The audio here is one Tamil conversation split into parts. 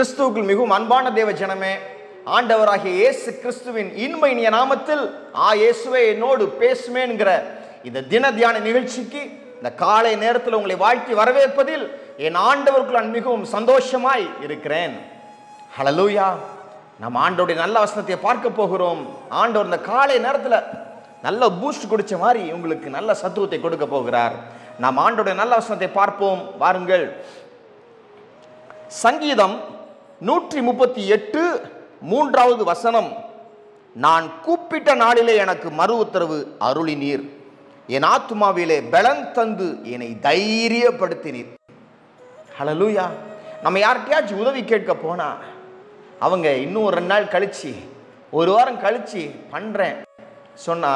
கிறிஸ்துவுக்குள் மிகவும் அன்பான தேவ ஜனமே, ஆண்டவராகிய இயேசு கிறிஸ்துவின் இன்ப இனிய நாமத்தில் இயேசுவே என்னோடு பேசுமேன்கிற இந்த தின தியான நிகழ்ச்சிக்கு இந்த காலை நேரத்தில் உங்களை வாழ்த்தி வரவேற்பதில் என் ஆண்டவருக்குள் நான் மிகவும் சந்தோஷமாய் இருக்கிறேன். ஹல்லேலூயா. நம்ம ஆண்டவருடைய நல்ல வசனத்தை பார்க்க போகிறோம். ஆண்டவர் இந்த காலை நேரத்தில் நல்ல பூஸ்ட் குடிச்ச மாதிரி உங்களுக்கு நல்ல சத்துவத்தை கொடுக்க போகிறார். நாம் ஆண்டவருடைய நல்ல வசனத்தை பார்ப்போம். வாருங்கள். சங்கீதம் 138 3வது வசனம். நான் கூப்பிட்ட நாளிலே எனக்கு மறு உத்தரவு அருளினீர், என் ஆத்துமாவிலே பலன் தந்து என்னை தைரியப்படுத்தினீர். ஹல்லேலூயா. நம்ம யார்கிட்டயாச்சும் உதவி கேட்க போனா அவங்க இன்னும் 2 நாள் கழிச்சு 1 வாரம் கழிச்சு பண்றேன் சொன்னா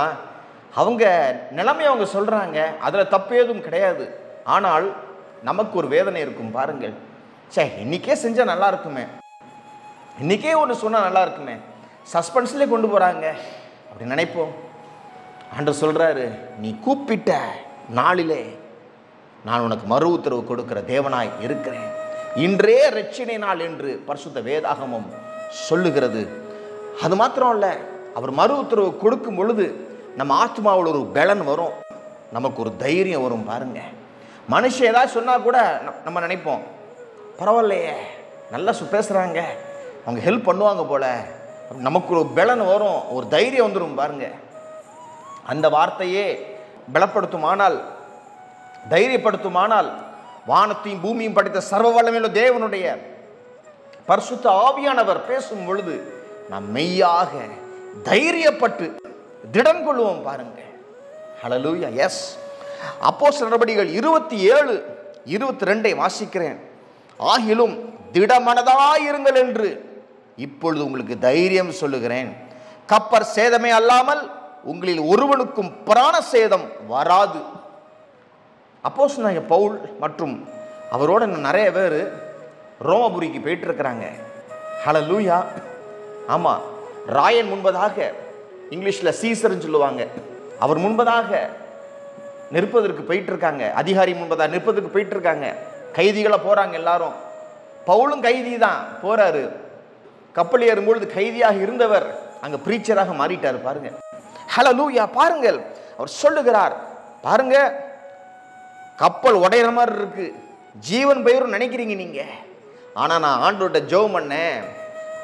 அவங்க நிலைமையை அவங்க சொல்றாங்க. அதுல தப்பு எதுவும் கிடையாது. ஆனால் நமக்கு ஒரு வேதனை இருக்கும். பாருங்கள், சே இன்னைக்கே செஞ்சா நல்லா இருக்குமே, இன்னைக்கே ஒன்று சொன்னா நல்லா இருக்குமே, சஸ்பென்ஸ்லேயே கொண்டு போறாங்க அப்படி நினைப்போம். ஆண்டவர் சொல்றாரு, நீ கூப்பிட்ட நாளிலே நான் உனக்கு மறு உத்தரவு கொடுக்கிற தேவனாய் இருக்கிறேன். இன்றே ரட்சணை நாள் என்று பரிசுத்த வேதாகமம் சொல்லுகிறது. அது மாத்திரம் இல்ல, அவர் மறு உத்தரவு கொடுக்கும் பொழுது நம்ம ஆத்மாவில் ஒரு பலன் வரும், நமக்கு ஒரு தைரியம் வரும். பாருங்க, மனுஷன் ஏதாவது சொன்னா கூட நம்ம நினைப்போம், பரவாயில்லையே நல்லா பேசுறாங்க, அவங்க ஹெல்ப் பண்ணுவாங்க போல, நமக்கு ஒரு பலன் வரும், ஒரு தைரியம் வந்துடும். பாருங்க, அந்த வார்த்தையே பலப்படுத்துமானால், தைரியப்படுத்துமானால், வானத்தையும் பூமியும் படைத்த சர்வ வல்லமையுள்ள தேவனுடைய பரிசுத்த ஆவியானவர் பேசும் பொழுது நாம் மெய்யாக தைரியப்பட்டு திடம் கொள்வோம். பாருங்க, ஹல்லேலூயா. எஸ், அப்போஸ்தலர் நடபடிகள் 27:22 வாசிக்கிறேன். ஆகிலும் திடமனதாயிருங்கள் என்று இப்பொழுது உங்களுக்கு தைரியம் சொல்லுகிறேன். கப்பர் சேதமே அல்லாமல் உங்களில் ஒருவனுக்கும் பிராண சேதம் வராது. அப்போஸ்தலனாகிய பவுல் மற்றும் அவரோட நிறைய பேர் ரோமபுரிக்கு போயிட்டு இருக்கிறாங்க. ஹல்லேலூயா. ஆமா, ராயன் முன்பதாக, இங்கிலீஷ்ல சீசர்னு சொல்லுவாங்க, அவர் முன்பதாக நிற்பதற்கு போயிட்டு இருக்காங்க. அதிகாரி முன்பதாக நிற்பதற்கு போயிட்டு இருக்காங்க. கைதிகளை போறாங்க எல்லாரும். பவுலும் கைதி தான் போறாரு. கப்பல் ஏறும்பொழுது கைதியாக இருந்தவர் அங்க பிரீச்சராக மாறிட்டார். பாருங்க, ஹல்லேலூயா. பாருங்கள், அவர் சொல்லுகிறார், பாருங்க, கப்பல் உடையிற மாதிரி இருக்கு, ஜீவன் பெயரும் நினைக்கிறீங்க நீங்க, ஆனா நான் ஆண்டவர்கிட்ட ஜெபம் பண்ணேன்,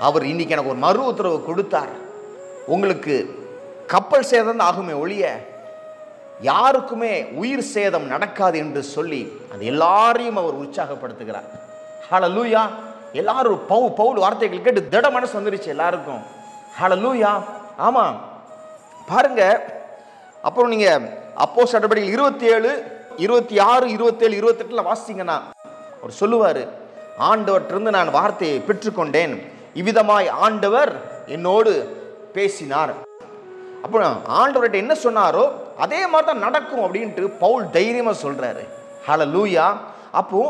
அவர் இன்னைக்கு எனக்கு ஒரு மறு உத்தரவு கொடுத்தார், உங்களுக்கு கப்பல் சேதம் ஆகுமே ஒழிய யாருக்குமே உயிர் சேதம் நடக்காது என்று சொல்லி அது எல்லாரையும் அவர் உற்சாகப்படுத்துகிறார். ஹல்லேலூயா. எல்லாரும் பவுல் வார்த்தைகள் கேட்டு திட மனசு வந்துருச்சு எல்லாருக்கும். ஹல்லேலூயா. ஆமா, பாருங்க. அப்புறம் நீங்க அப்போஸ்தலர் நடபடிகள் 27:26-27-28 வாசிங்கன்னா அவர் சொல்லுவாரு, ஆண்டவர்கிட்ட நான் வார்த்தையை பெற்றுக்கொண்டேன், இவ்விதமாய் ஆண்டவர் என்னோடு பேசினார். அப்புறம் ஆண்டவர்கிட்ட என்ன சொன்னாரோ அதே மாதிரி தான் நடக்கும் அப்படின்ட்டு பவுல் தைரியமா சொல்றாரு. ஹல்லேலூயா. அப்போ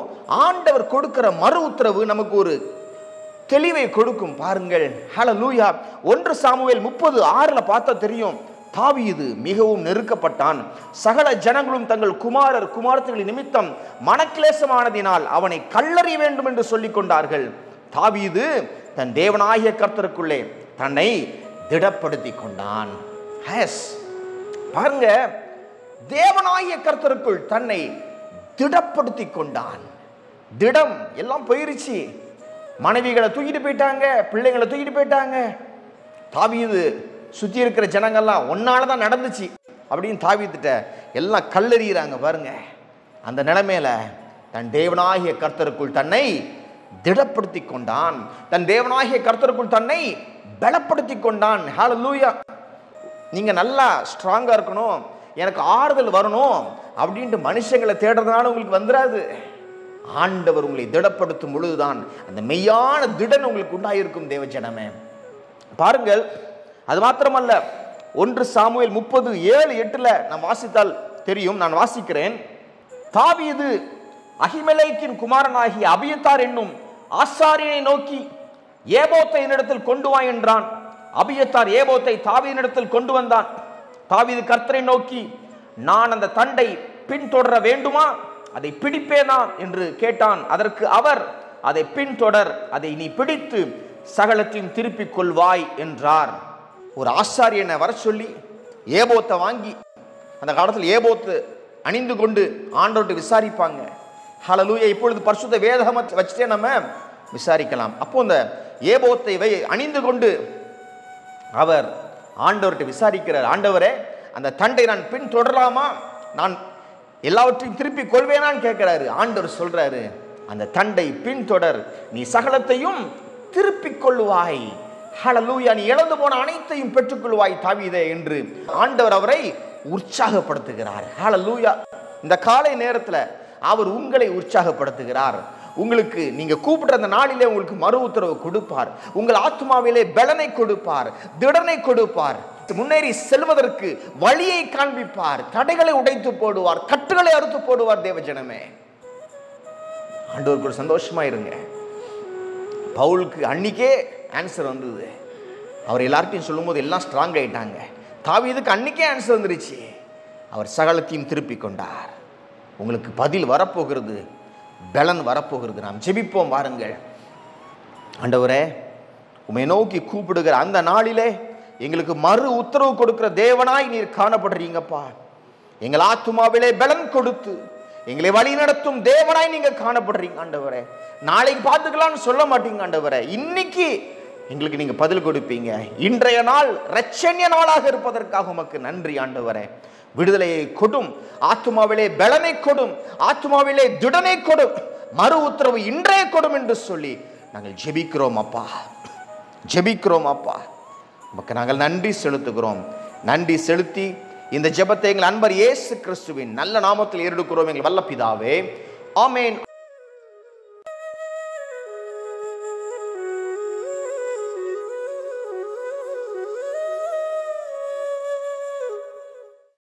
ஆண்டவர் கொடுக்கிற மறு உத்தரவு நமக்கு ஒரு தெளிவை கொடுக்கும். பாருங்கள், ஹல்லேலூயா. 1 சாமுவேல் 30:6 பார்த்தா தெரியும், தாவீது மிகவும் நெருக்கப்பட்டான், சகல ஜனங்களும் தங்கள் குமாரத்தின் நிமித்தம் மனக்லேசமானதினால் அவனை கல்லறிய வேண்டும் என்று சொல்லிக் கொண்டார்கள். தாவீது தன் தேவனாகிய கர்த்தருக்குள்ளே தன்னை திடப்படுத்தி கொண்டான். பாருங்க, தேவனாகிய கர்த்தருக்குள் தன்னை திடப்படுத்தி கொண்டான். திடம் எல்லாம் போயிருச்சு, மனைவிகளை தூக்கிட்டு போயிட்டாங்க, பிள்ளைங்களை தூக்கிட்டு போயிட்டாங்க. தாவீது சுத்தி இருக்கிற ஜனங்கள்லாம் ஒன்னாலதான் நடந்துச்சு அப்படின்னு தாவீதுட்ட எல்லாம் கல்லெறிகிறாங்க. பாருங்க, அந்த நிலைமையில தன் தேவனாகிய கர்த்தருக்குள் தன்னை திடப்படுத்தி கொண்டான், தன் தேவனாகிய கர்த்தருக்குள் தன்னை பலப்படுத்தி கொண்டான். ஹல்லேலூயா. நீங்க நல்லா ஸ்ட்ராங்கா இருக்கணும், எனக்கு ஆறுதல் வரணும் அப்படின்ட்டு மனுஷங்களை தேடுறதுனால உங்களுக்கு வந்துடாது. ஆண்டவர் உங்களை திடப்படுத்தும் பொழுதுதான் அந்த மெய்யான திடன் உங்களுக்கு உண்டாயிருக்கும். தேவ ஜனமே, பாருங்கள், அது மாத்திரமல்ல, 1 சாமுவேல் 30:7-8 நாம் வாசித்தால் தெரியும். நான் வாசிக்கிறேன். தாவீது அகிமெலேக்கின் குமாரனாகிய அபியத்தார் என்னும் ஆசாரியனை நோக்கி, ஏபோத்தை என்னிடத்தில் கொண்டு வா என்றான். அபியத்தார் ஏபோத்தை தாவீதினிடத்தில் கொண்டு வந்தான். தாவீது கர்த்தரை நோக்கி, நான் அந்த தண்டை பின்தொடர வேண்டுமா, அதை பிடிப்பேனா என்று கேட்டான். அதற்கு அவர், அதை பின்தொடர், அதை நீ பிடித்து சகலத்தையும் திருப்பிக் கொள்வாய் என்றார். ஒரு ஆசாரியனை வர சொல்லி ஏபோத்தை வாங்கி, அந்த காலத்தில் ஏபோத்து அணிந்து கொண்டு ஆண்டவர்கிட்ட விசாரிப்பாங்க. ஹல்லேலூயா. இப்பொழுது பரிசுத்த வேதம் வச்சுட்டே நம்ம விசாரிக்கலாம். அப்போ அந்த ஏபோத்தை அணிந்து கொண்டு அவர் ஆண்டவர்கிட்ட விசாரிக்கிறார். ஆண்டவரே, அந்த தண்டை நான் பின் தொடரலாமா, நான் எல்லாவற்றையும் திருப்பி கொள்வேனான்னு கேட்கிறாரு. ஆண்டவர் சொல்றாரு, அந்த தண்டை பின் தொடர், நீ சகலத்தையும் திருப்பிக் கொள்ளுவாய். ஹல்லேலூயா. நீ இழந்து போன அனைத்தையும் பெற்றுக்கொள்வாய் தாவீதே என்று ஆண்டவர் அவரை உற்சாகப்படுத்துகிறார். ஹல்லேலூயா. இந்த காலை நேரத்தில் அவர் உங்களை உற்சாகப்படுத்துகிறார். உங்களுக்கு நீங்க கூப்பிட்ட அந்த நாளிலே உங்களுக்கு மறு உத்தரவு கொடுப்பார். உங்கள் ஆத்மாவிலே பலனை கொடுப்பார், திடனை கொடுப்பார். முன்னேறி செல்வதற்கு வழியை காண்பிப்பார். தடைகளை உடைத்து போடுவார், கட்டுகளை அறுத்து போடுவார். தேவஜனமே, ஆண்டவருக்கு சந்தோஷமா இருங்க. பவுலுக்கு அன்னைக்கே ஆன்சர் வந்தது. அவர் எல்லார்ட்டையும் சொல்லும் போது எல்லாம் ஸ்ட்ராங் ஆயிட்டாங்க. தாவீதுக்கு அன்னைக்கே ஆன்சர் வந்துருச்சு. அவர் சகலத்தையும் திருப்பி கொண்டார். உங்களுக்கு பதில் வரப்போகிறது, பலன் வரப்போகிறது. நாம் ஜெபிப்போம் வாருங்கள். ஆண்டவரே, உம்மை நோக்கி கூப்பிடுகிற அந்த நாளிலே எங்களுக்கு மறு உத்தரவு கொடுக்கிற தேவனாய் நீர் காணப்படுறீங்கப்பா. எங்கள் ஆத்துமாவிலே பலன் கொடுத்து எங்களை வழி நடத்தும் தேவனாய் நீங்க காணப்படுறீங்க ஆண்டவரே. நாளைக்கு பார்த்துக்கலாம்னு சொல்ல மாட்டீங்க ஆண்டவரே. இன்னைக்கு எங்களுக்கு நீங்க பதில் கொடுப்பீங்க. இன்றைய நாள் இரட்சணிய நாளாக இருப்பதற்காக உமக்கு நன்றி ஆண்டவரே. விடுதலையை கொடும், ஆத்துமாவிலே பலனை கொடும், ஆத்துமாவிலே திடனை கொடும், மறு உத்தரவு இன்றைய கொடும் என்று சொல்லி நாங்கள் ஜெபிக்கிறோம் அப்பா, ஜெபிக்கிறோம் அப்பா. உமக்கு நாங்கள் நன்றி செலுத்துகிறோம். நன்றி செலுத்தி இந்த ஜெபத்தை எங்கள் அன்பர் இயேசு கிறிஸ்துவின் நல்ல நாமத்தில் ஏறெடுக்கிறோம் எங்கள் வல்ல பிதாவே. ஆமென்.